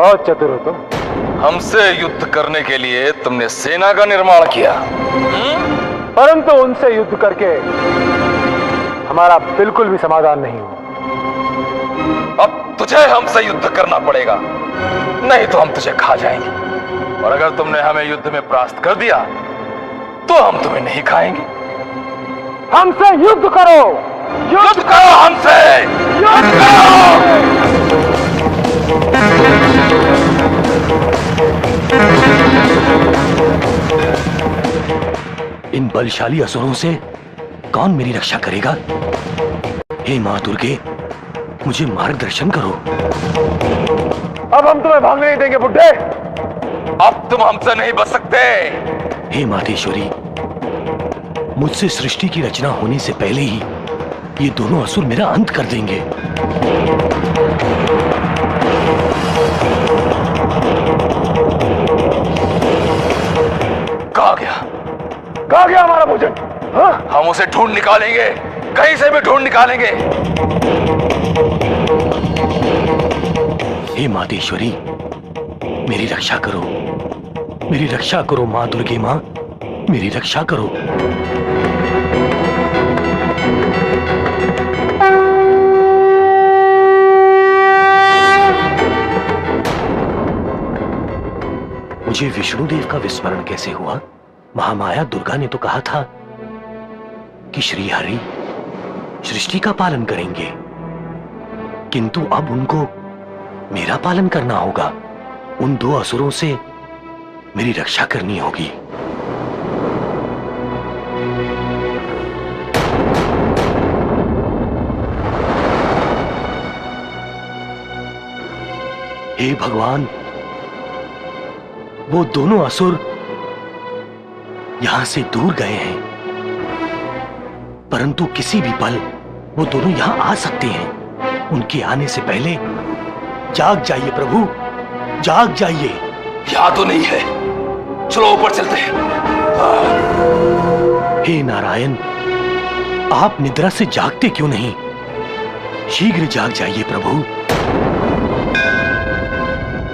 बहुत चतुर हो तुम। हमसे युद्ध करने के लिए तुमने सेना का निर्माण किया, परंतु उनसे युद्ध करके हमारा बिल्कुल भी समाधान नहीं हुआ। अब तुझे हमसे युद्ध करना पड़ेगा, नहीं तो हम तुझे खा जाएंगे। और अगर तुमने हमें युद्ध में परास्त कर दिया तो हम तुम्हें नहीं खाएंगे। हमसे युद्ध करो, युद्ध करो हमसे, युद्ध करो। इन बलशाली असुरों से कौन मेरी रक्षा करेगा? हे मां दुर्गे, मुझे मार्गदर्शन करो। अब हम तुम्हें भागने नहीं देंगे बुड्ढे। अब तुम हमसे नहीं बच सकते। हे मातेश्वरी, मुझसे सृष्टि की रचना होने से पहले ही ये दोनों असुर मेरा अंत कर देंगे। कहाँ गया हमारा भोजन? हाँ? हम उसे ढूंढ निकालेंगे, कहीं से भी ढूंढ निकालेंगे। हे मातेश्वरी, मेरी रक्षा करो, मेरी रक्षा करो मां दुर्गे। मां, मेरी रक्षा करो। मुझे विष्णुदेव का विस्मरण कैसे हुआ? महामाया दुर्गा ने तो कहा था कि श्री हरि सृष्टि का पालन करेंगे, किंतु अब उनको मेरा पालन करना होगा। उन दो असुरों से मेरी रक्षा करनी होगी। हे भगवान, वो दोनों असुर यहां से दूर गए हैं, परंतु किसी भी पल वो दोनों यहां आ सकते हैं। उनके आने से पहले जाग जाइए प्रभु, जाग जाइए। याद तो नहीं है, चलो ऊपर चलते हैं। हे नारायण, आप निद्रा से जागते क्यों नहीं? शीघ्र जाग जाइए प्रभु।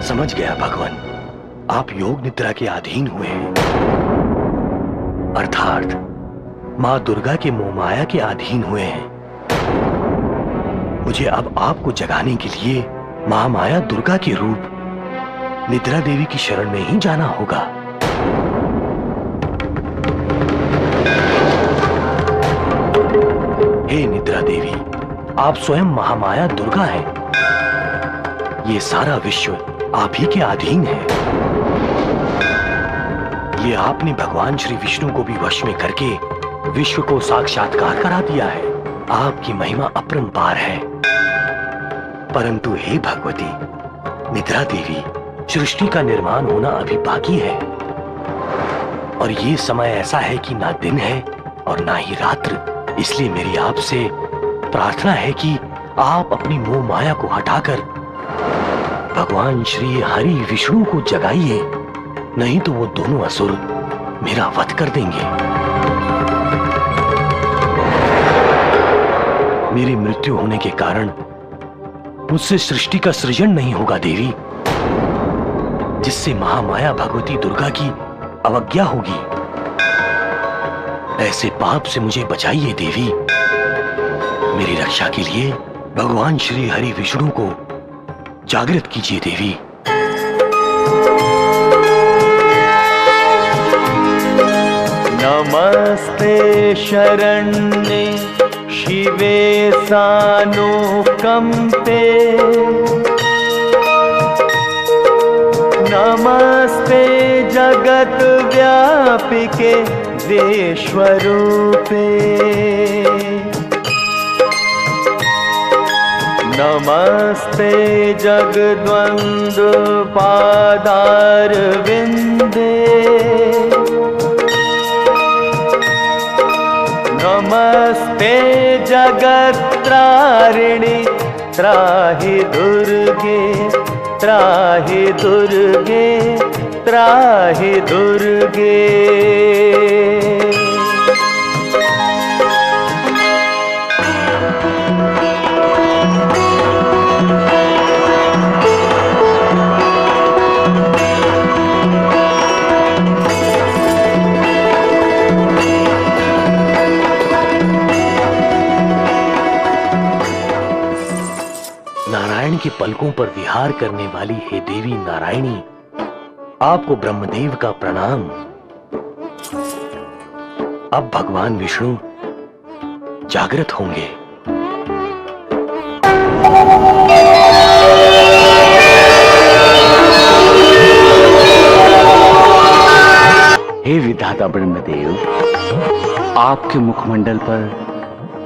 समझ गया भगवान, आप योग निद्रा के अधीन हुए हैं, अर्थात मां दुर्गा के मोहमाया के अधीन हुए हैं। मुझे अब आपको जगाने के लिए महामाया दुर्गा के रूप निद्रा देवी की शरण में ही जाना होगा। हे निद्रा देवी, आप स्वयं महामाया दुर्गा हैं। ये सारा विश्व आप ही के अधीन है। ये आपने भगवान श्री विष्णु को भी वश में करके विश्व को साक्षात्कार करा दिया है। आपकी महिमा अपरंपार है। परंतु हे भगवती निद्रा देवी, सृष्टि का निर्माण होना अभी बाकी है, और ये समय ऐसा है कि ना दिन है और ना ही रात्र। इसलिए मेरी आपसे प्रार्थना है कि आप अपनी मोह माया को हटाकर भगवान श्री हरि विष्णु को जगाइए, नहीं तो वो दोनों असुर मेरा वध कर देंगे। मेरी मृत्यु होने के कारण मुझसे सृष्टि का सृजन नहीं होगा देवी, जिससे महामाया भगवती दुर्गा की अवज्ञा होगी। ऐसे पाप से मुझे बचाइए देवी। मेरी रक्षा के लिए भगवान श्री हरि विष्णु को जागृत कीजिए देवी। नमस्ते शरण्ये शिवे सानुकंपे, नमस्ते जगत व्यापिके विश्वरूपे, नमस्ते जगद्वंद्व पादारविंदे, नमस्ते जगत्तारिणी त्राहि दुर्गे, त्राहि दुर्गे, त्राहि दुर्गे। के पलकों पर विहार करने वाली हे देवी नारायणी, आपको ब्रह्मदेव का प्रणाम। अब भगवान विष्णु जागृत होंगे। हे विधाता ब्रह्मदेव, आपके मुखमंडल पर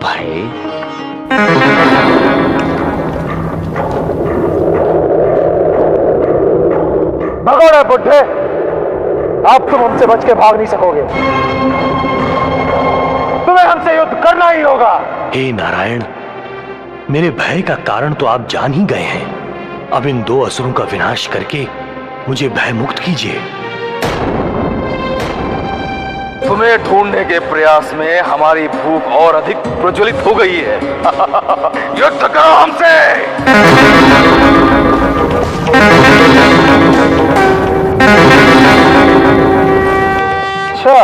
भय, भगोड़े बुड्ढे, अब तुम हमसे बच के भाग नहीं सकोगे। तुम्हें हमसे युद्ध करना ही होगा। हे नारायण, मेरे भय का कारण तो आप जान ही गए हैं। अब इन दो असुरों का विनाश करके मुझे भय मुक्त कीजिए। तुम्हें ढूंढने के प्रयास में हमारी भूख और अधिक प्रज्वलित हो गई है। युद्ध करो हमसे। अच्छा,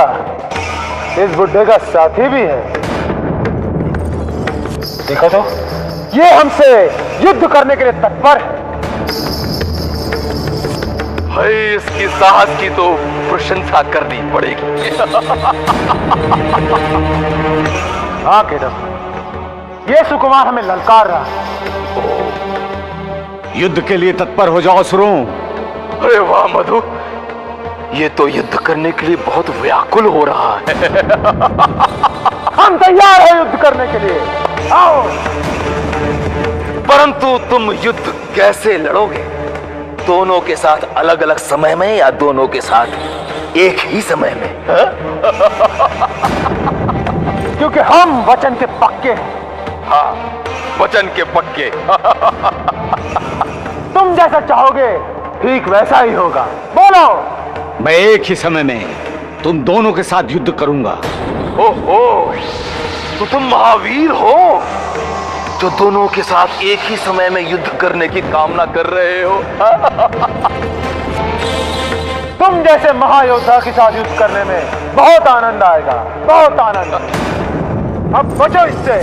इस बुड्ढे का साथी भी है। देखो तो, ये हमसे युद्ध करने के लिए तत्पर है। भाई, इसकी साहस की तो प्रशंसा करनी पड़ेगी। हाँ केदम, ये सुकुमार हमें ललकार रहा है। युद्ध के लिए तत्पर हो जाओ असुरों। अरे वाह मधु, ये तो युद्ध करने के लिए बहुत व्याकुल हो रहा है। हम तैयार हैं युद्ध करने के लिए, आओ। परंतु तुम युद्ध कैसे लड़ोगे? दोनों के साथ अलग अलग समय में या दोनों के साथ एक ही समय में? क्योंकि हम वचन के पक्के हैं। हाँ, वचन के पक्के। तुम जैसा चाहोगे ठीक वैसा ही होगा। बोलो। मैं एक ही समय में तुम दोनों के साथ युद्ध करूंगा। ओहो, तो तुम महावीर हो जो दोनों के साथ एक ही समय में युद्ध करने की कामना कर रहे हो। तुम जैसे महायोद्धा के साथ युद्ध करने में बहुत आनंद आएगा, बहुत आनंद। अब बचो इससे।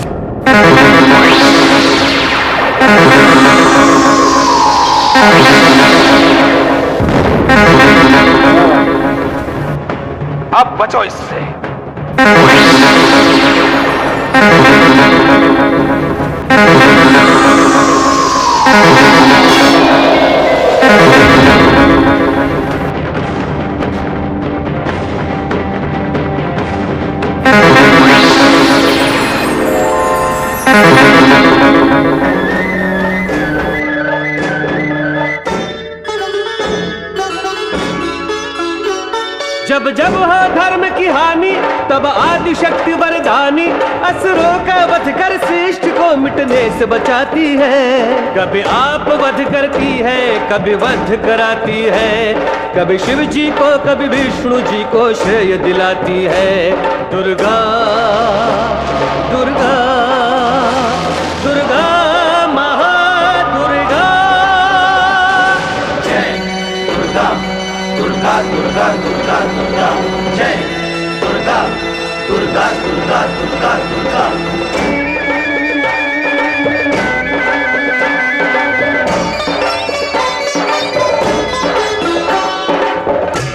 अब बचो इससे। जब जब हो धर्म की हानि, तब आदि शक्ति वरदानी असुरों का वध कर श्रेष्ठ को मिटने से बचाती है। कभी आप वध करती है, कभी वध कराती है, कभी शिव जी को कभी विष्णु जी को श्रेय दिलाती है। दुर्गा दुर्गा दुर्गा महादुर्गा। जय दुर्गा दुर्गा दुर्गा दुर्गा दुर्गा। जय दुर्गा दुर्गा दुर्गा दुर्गा दुर्गा।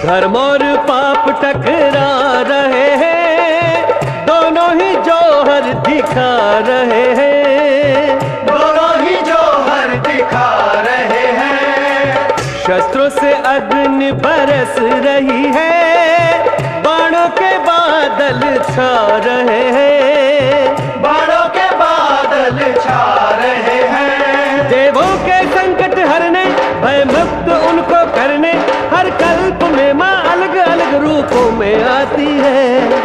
धर्म और पाप टकरा रहे हैं, दोनों ही जौहर दिखा रहे हैं, दोनों ही जौहर दिखा रहे हैं। शस्त्रों से अग्नि बरस रही है, बाणों के बादल छा रहे हैं, बाणों के बादल छा रहे हैं। देवों के संकट हरने, भय मुक्त उनको करने, हर कल्प में माँ अलग अलग रूपों में आती है।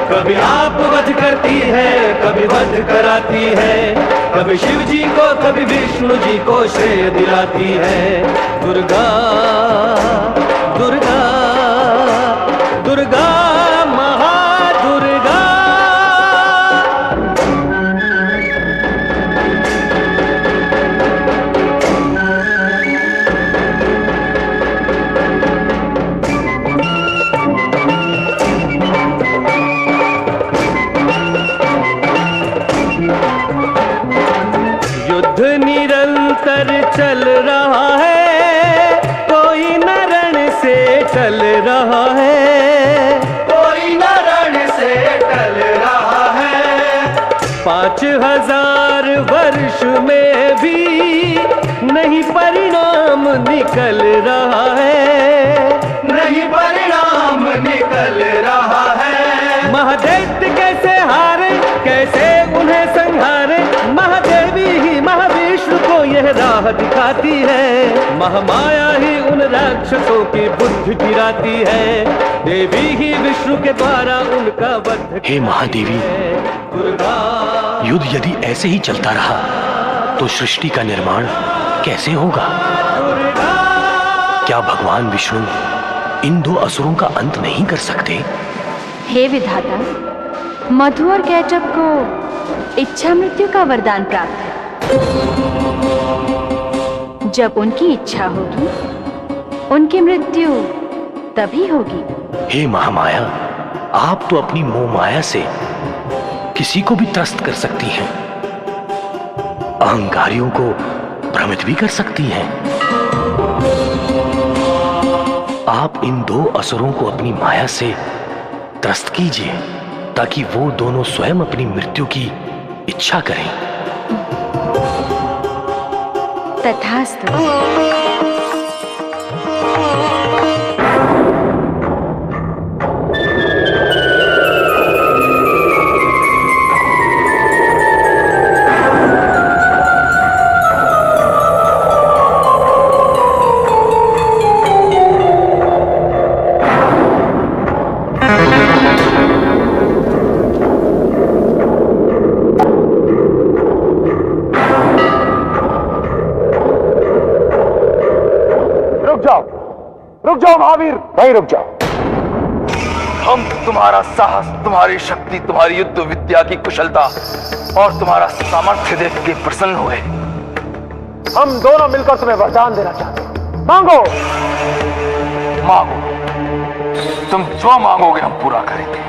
कभी आप वध करती है, कभी वध कराती है, कभी शिव जी को कभी विष्णु जी को श्रेय दिलाती है। दुर्गा दुर्गा दुर्गा महादुर्गा। युद्ध निरंतर चल 5000 वर्ष में भी नहीं परिणाम निकल रहा है, नहीं परिणाम निकल रहा है। महादैत्य कैसे हारे, कैसे उन्हें संहारे, महादेवी ही महाविष्णु को यह राह दिखाती है। महामाया ही उन राक्षसों की बुद्धि गिराती है, देवी ही विष्णु के द्वारा उनका वध। हे महादेवी, युद्ध यदि ऐसे ही चलता रहा तो सृष्टि का निर्माण कैसे होगा? क्या भगवान विष्णु इन 2 असुरों का अंत नहीं कर सकते? हे विधाता, मधु और कैटअप को इच्छा मृत्यु का वरदान प्राप्त है। जब उनकी इच्छा होगी, उनकी मृत्यु तभी होगी। हे महामाया, आप तो अपनी मोह माया से किसी को भी त्रस्त कर सकती हैं, अहंकारियों को भ्रमित भी कर सकती हैं। आप इन 2 असुरों को अपनी माया से त्रस्त कीजिए ताकि वो दोनों स्वयं अपनी मृत्यु की इच्छा करें। तथास्तु। रुक जाओ महावीर, वहीं रुक जाओ। हम तुम्हारा साहस, तुम्हारी शक्ति, तुम्हारी युद्ध विद्या की कुशलता और तुम्हारा सामर्थ्य देख के प्रसन्न हुए। हम दोनों मिलकर तुम्हें वरदान देना चाहते हैं। मांगो। मांगो, तुम जो मांगोगे हम पूरा करेंगे।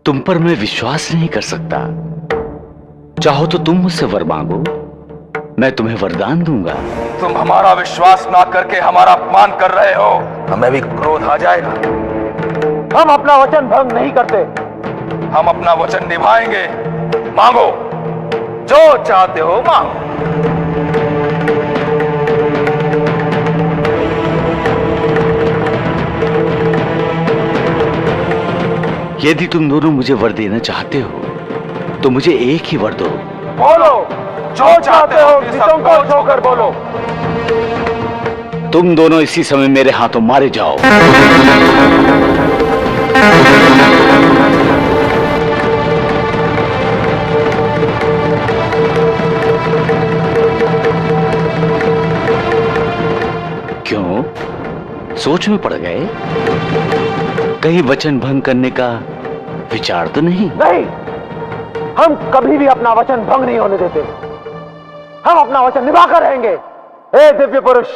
तुम पर मैं विश्वास नहीं कर सकता। चाहो तो तुम मुझसे वर मांगो, मैं तुम्हें वरदान दूंगा। तुम हमारा विश्वास ना करके हमारा अपमान कर रहे हो, हमें भी क्रोध आ जाएगा। हम अपना वचन भंग नहीं करते। हम अपना वचन निभाएंगे। मांगो, जो चाहते हो मांगो। यदि तुम दोनों मुझे वर देना चाहते हो तो मुझे एक ही वर दो। बोलो, जो चाहते हो निसंकोच होकर बोलो। तुम दोनों इसी समय मेरे हाथों मारे जाओ। क्यों, सोच में पड़ गए? कहीं वचन भंग करने का विचार तो नहीं? नहीं, हम कभी भी अपना वचन भंग नहीं होने देते। हम अपना वचन निभाकर रहेंगे। हे दिव्य पुरुष,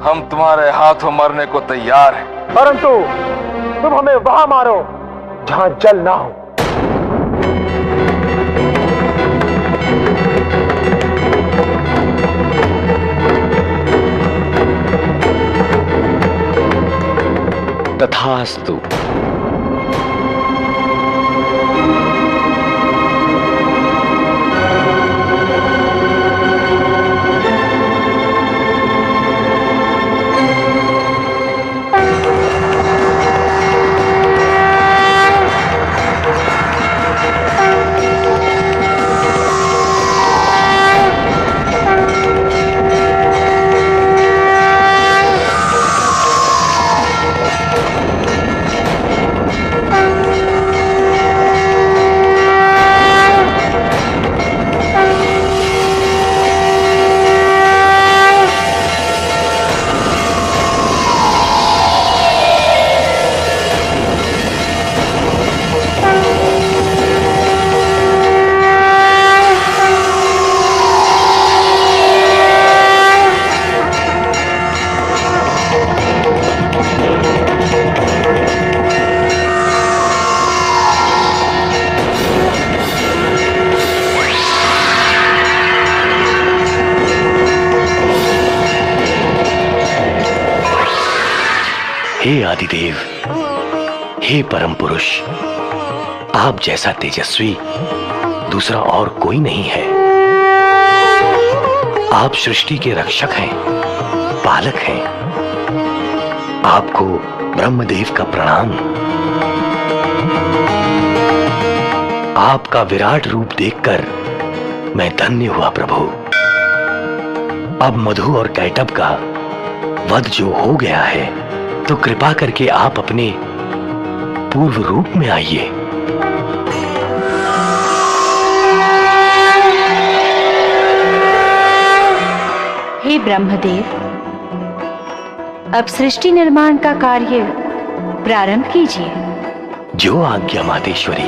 हम तुम्हारे हाथों मरने को तैयार हैं। परंतु तुम हमें वहां मारो जहां जल ना हो। तथास्तु। हे आदिदेव, हे परम पुरुष, आप जैसा तेजस्वी दूसरा और कोई नहीं है। आप सृष्टि के रक्षक हैं, पालक हैं। आपको ब्रह्मदेव का प्रणाम। आपका विराट रूप देखकर मैं धन्य हुआ प्रभु। अब मधु और कैटब का वध जो हो गया है, तो कृपा करके आप अपने पूर्व रूप में आइए। हे ब्रह्मदेव, अब सृष्टि निर्माण का कार्य प्रारंभ कीजिए। जो आज्ञा मातेश्वरी।